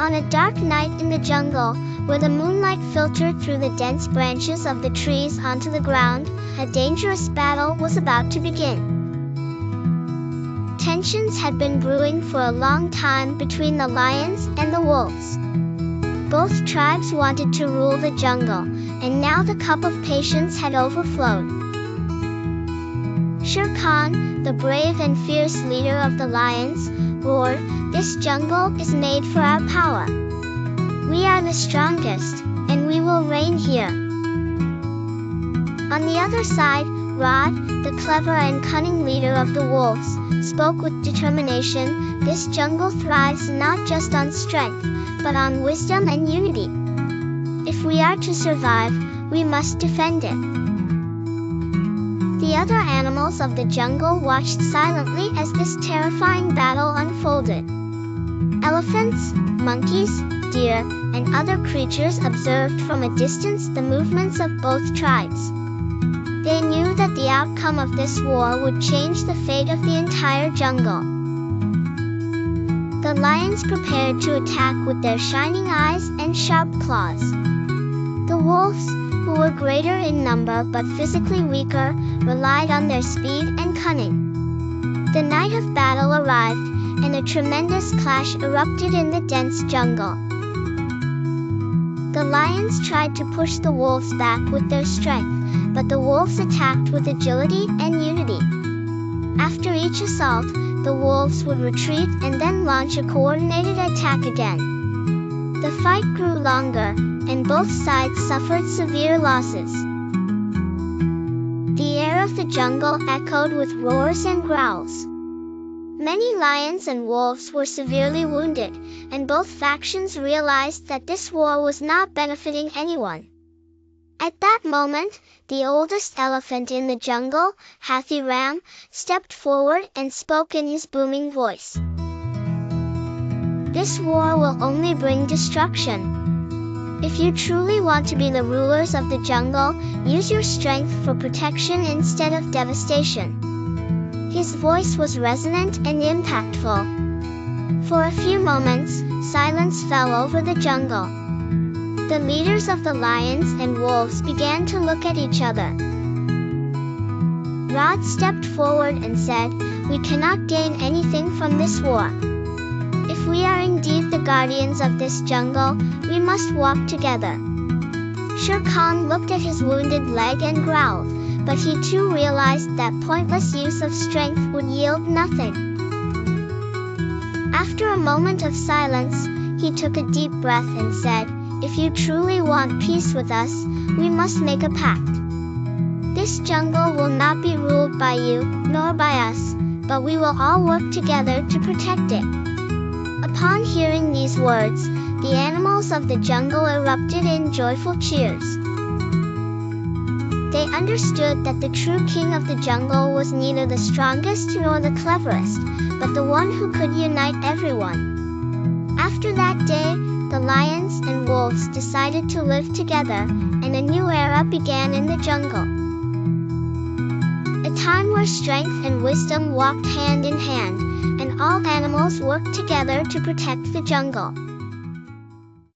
On a dark night in the jungle, where the moonlight filtered through the dense branches of the trees onto the ground, a dangerous battle was about to begin. Tensions had been brewing for a long time between the lions and the wolves. Both tribes wanted to rule the jungle, and now the cup of patience had overflowed. Shere Khan, the brave and fierce leader of the lions, roared, "This jungle is made for our power. We are the strongest, and we will reign here." On the other side, Rod, the clever and cunning leader of the wolves, spoke with determination, "This jungle thrives not just on strength, but on wisdom and unity. If we are to survive, we must defend it." The other animals of the jungle watched silently as this terrifying battle unfolded. Elephants, monkeys, deer, and other creatures observed from a distance the movements of both tribes. They knew that the outcome of this war would change the fate of the entire jungle. The lions prepared to attack with their shining eyes and sharp claws. The wolves, who were greater in number but physically weaker, relied on their speed and cunning. The night of battle arrived, and a tremendous clash erupted in the dense jungle. The lions tried to push the wolves back with their strength, but the wolves attacked with agility and unity. After each assault, the wolves would retreat and then launch a coordinated attack again. The fight grew longer, and both sides suffered severe losses. The air of the jungle echoed with roars and growls. Many lions and wolves were severely wounded, and both factions realized that this war was not benefiting anyone. At that moment, the oldest elephant in the jungle, ryhm, stepped forward and spoke in his booming voice. "This war will only bring destruction. If you truly want to be the rulers of the jungle, use your strength for protection instead of devastation." His voice was resonant and impactful. For a few moments, silence fell over the jungle. The leaders of the lions and wolves began to look at each other. Rod stepped forward and said, "We cannot gain anything from this war. If we are indeed the guardians of this jungle, we must walk together." Shere Khan looked at his wounded leg and growled, but he too realized that pointless use of strength would yield nothing. After a moment of silence, he took a deep breath and said, "If you truly want peace with us, we must make a pact. This jungle will not be ruled by you, nor by us, but we will all work together to protect it." Upon hearing these words, the animals of the jungle erupted in joyful cheers. They understood that the true king of the jungle was neither the strongest nor the cleverest, but the one who could unite everyone. After that day, the lions and wolves decided to live together, and a new era began in the jungle. A time where strength and wisdom walked hand in hand, and all animals worked together to protect the jungle.